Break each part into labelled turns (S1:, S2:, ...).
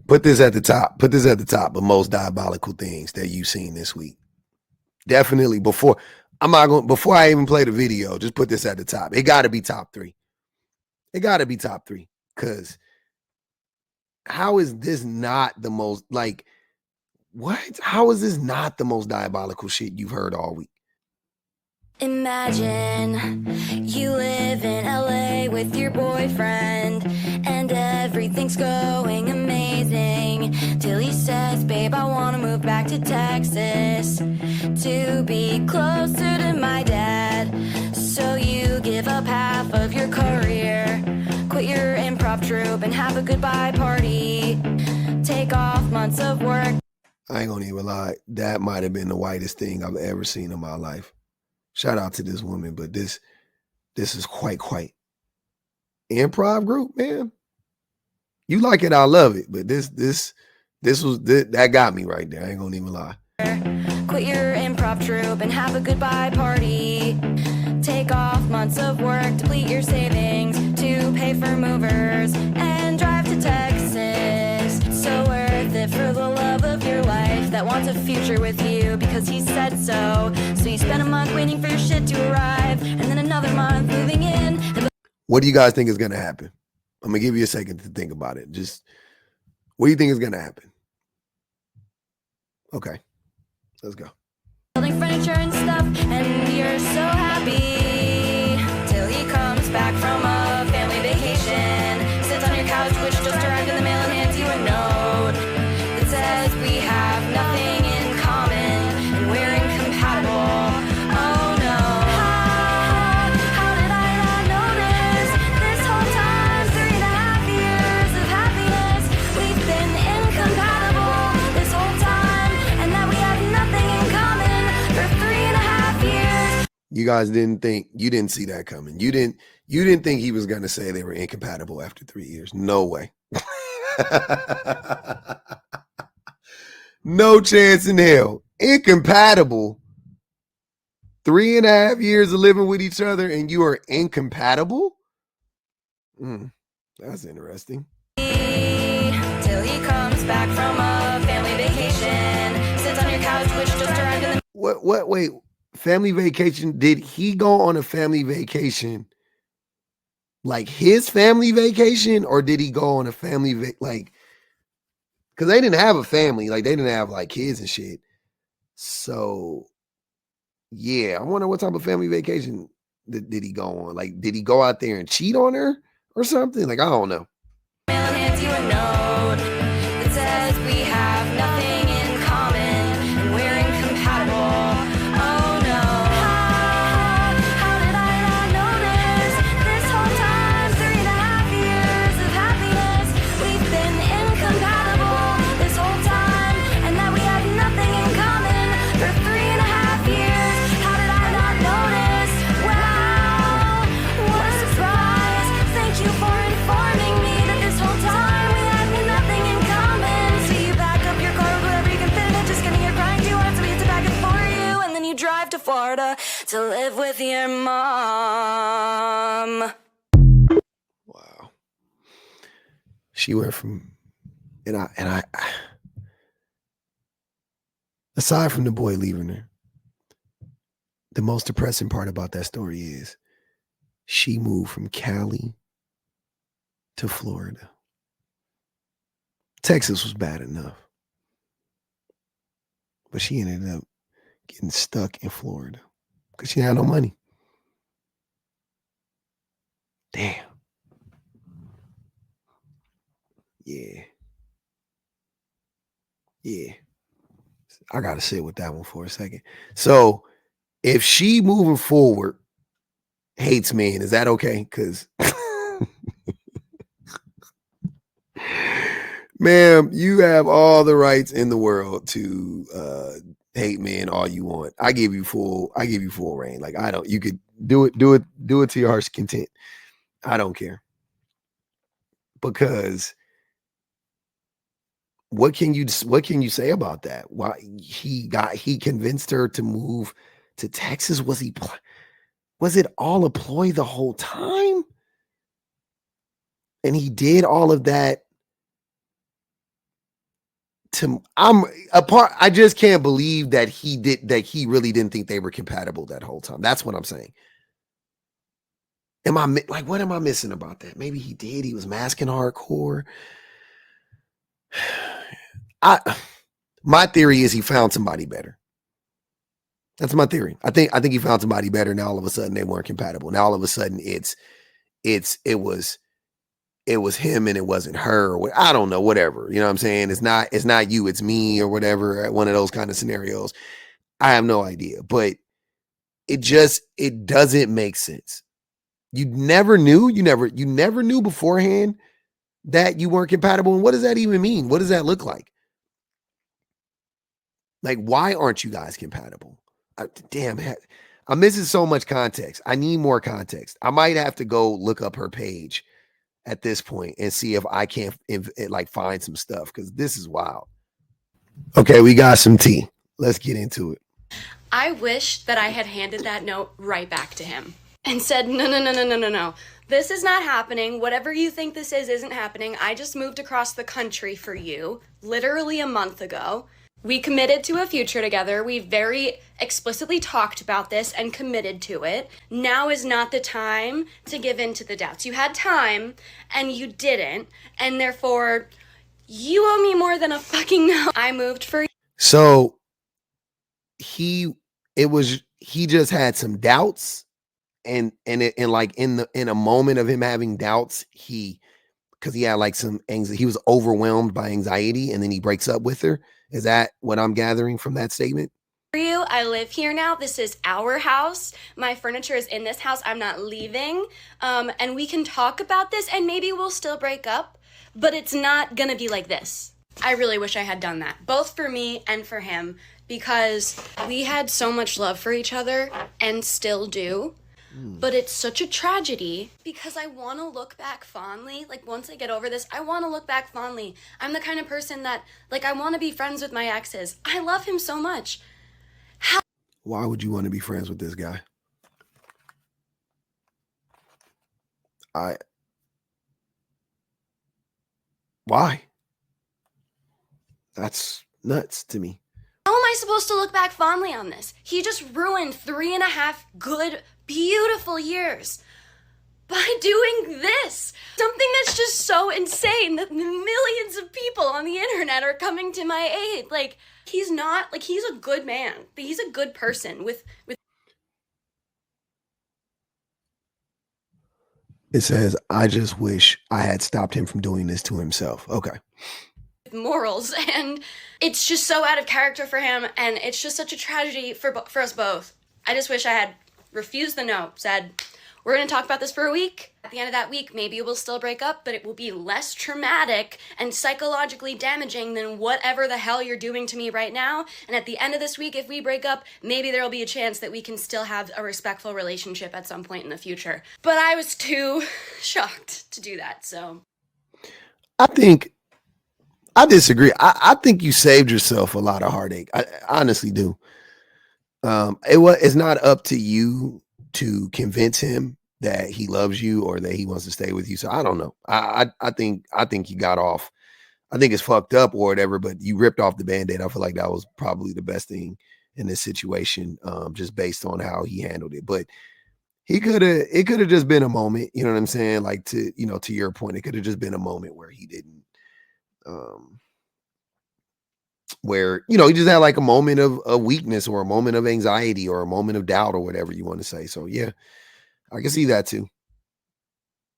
S1: Put this at the top. Put this at the top of most diabolical things that you've seen this week. Definitely before I even play the video, just put this at the top. It got to be top 3. It got to be top 3. Because how is this not the most, like, what? How is this not the most diabolical shit you've heard all week?
S2: Imagine you live in LA with your boyfriend and everything's going amazing till he says, babe, I want to move back to Texas to be closer to my dad. So you give up half of your career, quit your improv troupe and have a goodbye party, take off months of work.
S1: I ain't gonna even lie, that might have been the whitest thing I've ever seen in my life. Shout out to this woman, but this is quite improv group, man. You like it, I love it, but this that got me right there. I ain't gonna even lie.
S2: Quit your improv troupe and have a goodbye party. Take off months of work, deplete your savings to pay for movers and drive to Texas. So worth it for the love of your life that wants a future with you because he said so. So you spend a month waiting for your shit to arrive and then another month moving in.
S1: What do you guys think is going to happen? I'm going to give you a second to think about it. Just what do you think is going to happen? Okay, let's go.
S2: Building furniture and stuff, and you're so happy till he comes back from a family vacation, sits on your couch, which just arrived in the mail, and hands you a note that says we have nothing in common and we're incompatible. Oh no. How did I not notice this whole time? 3.5 years of happiness, we've been incompatible this whole time, and that we have nothing in common for 3.5 years.
S1: You guys didn't see that coming. You didn't think he was going to say they were incompatible after 3 years. No way. No chance in hell. Incompatible. 3.5 years of living with each other and you are incompatible? That's interesting.
S2: Till he comes back from a family vacation, sits on your couch, which just arrived in the...
S1: Wait, family vacation? Did he go on a family vacation? Like his family vacation? Or did he go on a family, like, because they didn't have a family. Like, they didn't have, like, kids and shit. So, yeah, I wonder what type of family vacation did he go on? Like, did he go out there and cheat on her or something? Like, I don't know.
S2: Hands you a note that says we have nothing in common and we're incompatible. Oh no. How did I not notice this whole time? 3.5 years of happiness, we've been incompatible this whole time, and that we have nothing in common for 3.5 years. How did I not notice? Wow, what a surprise. Thank you for informing me that this whole time we had nothing in common. So you back up your car wherever you can fit it, just kidding, you're crying too hard, so we have to pack it for you, and then you drive to Florida to live with your mom.
S1: Wow. She went from, and I aside from the boy leaving her, the most depressing part about that story is she moved from Cali to Florida. Texas was bad enough, but she ended up getting stuck in Florida because she had no money. Damn. Yeah. I got to sit with that one for a second. So if she moving forward hates men, is that okay? Because, ma'am, you have all the rights in the world to hate men all you want. I give you full reign. Like, you could do it to your heart's content. I don't care. Because what can you say about that? Why he convinced her to move to Texas? Was it all a ploy the whole time? And he did all of that I just can't believe that he really didn't think they were compatible that whole time. That's what I'm saying. What am I missing about that? Maybe he did. He was masking hardcore. My theory is he found somebody better. That's my theory. I think he found somebody better. Now all of a sudden they weren't compatible. Now all of a sudden it was him and it wasn't her. Or I don't know, whatever. You know what I'm saying? It's not you, it's me or whatever. One of those kind of scenarios. I have no idea, but it doesn't make sense. You never knew beforehand that you weren't compatible. And what does that even mean? What does that look like? Like, why aren't you guys compatible? Damn, I'm missing so much context. I need more context. I might have to go look up her page at this point and see if I can't find some stuff, because this is wild. Okay, we got some tea. Let's get into it.
S3: I wish that I had handed that note right back to him and said, no. This is not happening. Whatever you think this is isn't happening. I just moved across the country for you, literally a month ago. We committed to a future together. We very explicitly talked about this and committed to it. Now is not the time to give in to the doubts. You had time and you didn't, and therefore you owe me more than a fucking no. I moved for you.
S1: So he just had some doubts, and in a moment of him having doubts, because he had like some anxiety, he was overwhelmed by anxiety, and then he breaks up with her. Is that what I'm gathering from that statement?
S3: For you, I live here now. This is our house. My furniture is in this house. I'm not leaving. And we can talk about this, and maybe we'll still break up, but it's not gonna be like this. I really wish I had done that, both for me and for him, because we had so much love for each other and still do. But it's such a tragedy because I want to look back fondly. Like, once I get over this, I want to look back fondly. I'm the kind of person that, I want to be friends with my exes. I love him so much.
S1: Why would you want to be friends with this guy? Why? That's nuts to me.
S3: How am I supposed to look back fondly on this? He just ruined 3.5 good, beautiful years by doing this. Something that's just so insane that millions of people on the internet are coming to my aid. He's not, he's a good man. He's a good person with
S1: It says, I just wish I had stopped him from doing this to himself. Okay.
S3: Morals, and it's just so out of character for him, and it's just such a tragedy for us both. I just wish I had refused the note, said, we're going to talk about this for a week. At the end of that week, maybe we'll still break up, but it will be less traumatic and psychologically damaging than whatever the hell you're doing to me right now. And at the end of this week, if we break up, maybe there'll be a chance that we can still have a respectful relationship at some point in the future. But I was too shocked to do that, so.
S1: I disagree. I think you saved yourself a lot of heartache. I honestly do. It's not up to you to convince him that he loves you or that he wants to stay with you. So I don't know. I think you got off. I think it's fucked up or whatever, but you ripped off the Band-Aid. I feel like that was probably the best thing in this situation, just based on how he handled it. But it could have just been a moment, you know what I'm saying? Like, to your point, it could have just been a moment where he didn't, where, he just had like a moment of weakness or a moment of anxiety or a moment of doubt or whatever you want to say. So yeah, I can see that too.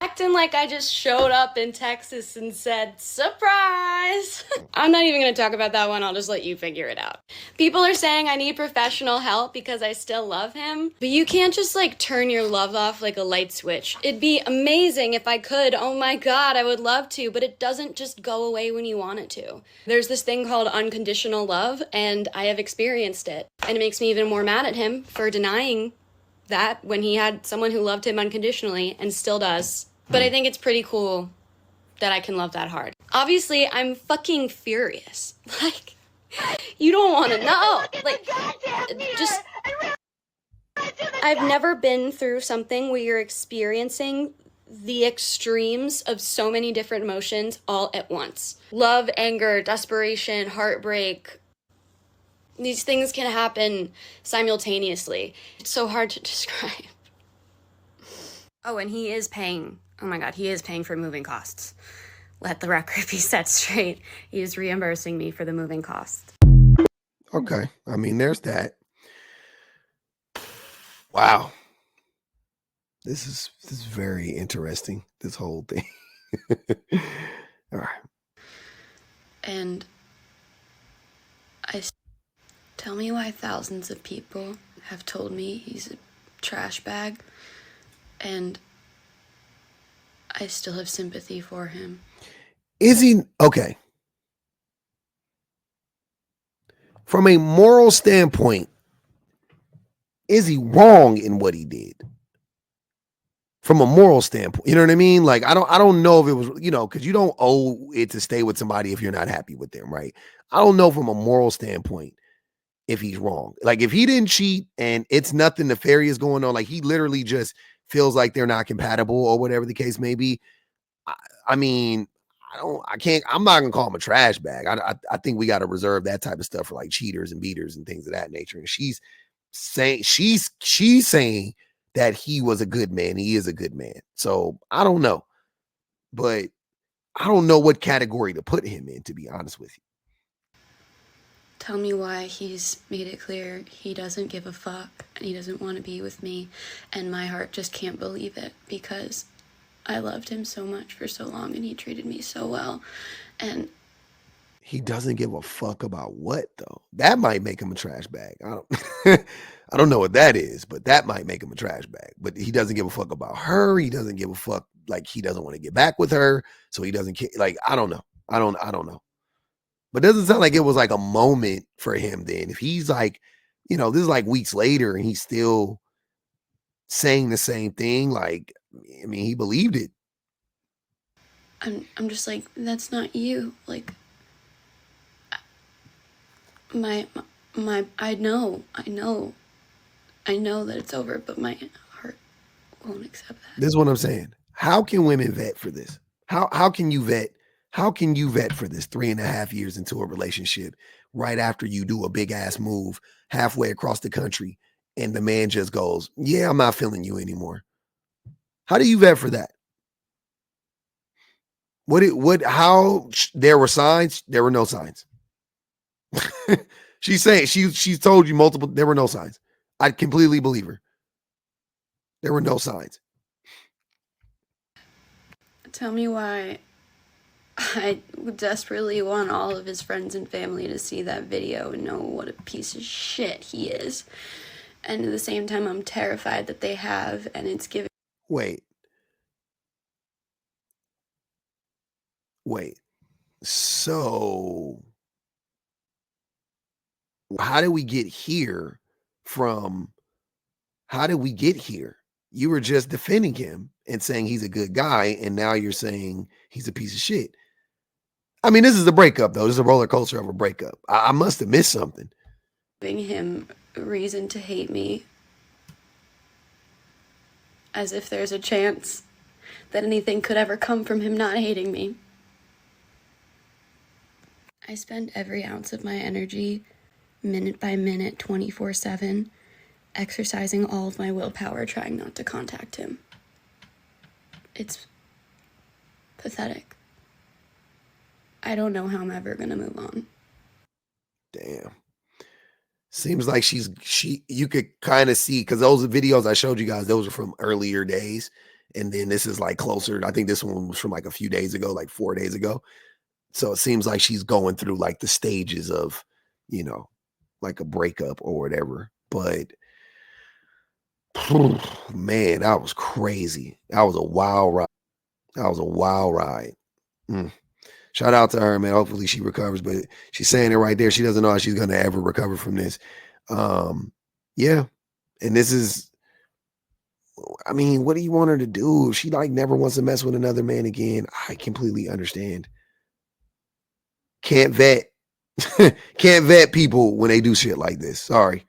S3: Acting like I just showed up in Texas and said, surprise! I'm not even going to talk about that one. I'll just let you figure it out. People are saying I need professional help because I still love him. But you can't just turn your love off like a light switch. It'd be amazing if I could. Oh my God, I would love to. But it doesn't just go away when you want it to. There's this thing called unconditional love, and I have experienced it. And it makes me even more mad at him for denying that when he had someone who loved him unconditionally and still does. But I think it's pretty cool that I can love that hard. Obviously, I'm fucking furious. You don't want to know. I've never been through something where you're experiencing the extremes of so many different emotions all at once. Love, anger, desperation, heartbreak. These things can happen simultaneously. It's so hard to describe. Oh, and he is paying, oh my God, he is paying for moving costs. Let the record be set straight. He is reimbursing me for the moving costs.
S1: Okay. I mean, there's that. Wow. This is very interesting, this whole thing. All right.
S3: And tell me why thousands of people have told me he's a trash bag, and I still have sympathy for him.
S1: Is he okay? From a moral standpoint, is he wrong in what he did? From a moral standpoint, you know what I mean? Like, I don't know if it was, because you don't owe it to stay with somebody if you're not happy with them, right? I don't know from a moral standpoint if he's wrong. Like, if he didn't cheat and it's nothing nefarious going on, like he literally just feels like they're not compatible or whatever the case may be. I mean, I'm not gonna call him a trash bag. I think we got to reserve that type of stuff for like cheaters and beaters and things of that nature. And she's saying that he was a good man. He is a good man. So I don't know, but I don't know what category to put him in, to be honest with you.
S3: Tell me why he's made it clear he doesn't give a fuck and he doesn't want to be with me, and my heart just can't believe it because I loved him so much for so long and he treated me so well. And
S1: he doesn't give a fuck about what, though? That might make him a trash bag. I don't know what that is, but that might make him a trash bag. But he doesn't give a fuck about her. He doesn't give a fuck. Like, he doesn't want to get back with her, so he doesn't care. Like, I don't know. I don't know. But it doesn't sound like it was like a moment for him then. If he's like, this is like weeks later and he's still saying the same thing, like, I mean, he believed it.
S3: I'm just like, that's not you. Like, I know that it's over, but my heart won't accept that.
S1: This is what I'm saying. How can women vet for this? How can you vet? How can you vet for this 3.5 years into a relationship right after you do a big ass move halfway across the country and the man just goes, yeah, I'm not feeling you anymore? How do you vet for that? How there were signs? There were no signs. She's saying she's told you multiple, there were no signs. I completely believe her. There were no signs.
S3: Tell me why I desperately want all of his friends and family to see that video and know what a piece of shit he is. And at the same time, I'm terrified that they have, and it's giving.
S1: Wait. So how did we get here You were just defending him and saying he's a good guy, and now you're saying he's a piece of shit. I mean, this is a breakup, though. This is a roller coaster of a breakup. I must have missed something.
S3: Giving him reason to hate me, as if there's a chance that anything could ever come from him not hating me. I spend every ounce of my energy, minute by minute, 24/7, exercising all of my willpower trying not to contact him. It's pathetic. I don't know how I'm ever gonna move on.
S1: Damn. Seems like you could kind of see, because those videos I showed you guys, those are from earlier days. And then this is like closer. I think this one was from like a few days ago, like 4 days ago. So it seems like she's going through like the stages of, like a breakup or whatever. But man, that was crazy. That was a wild ride. Shout out to her, man. Hopefully she recovers, but she's saying it right there. She doesn't know how she's going to ever recover from this. Yeah. And this is, I mean, what do you want her to do? If she like never wants to mess with another man again, I completely understand. Can't vet people when they do shit like this. Sorry.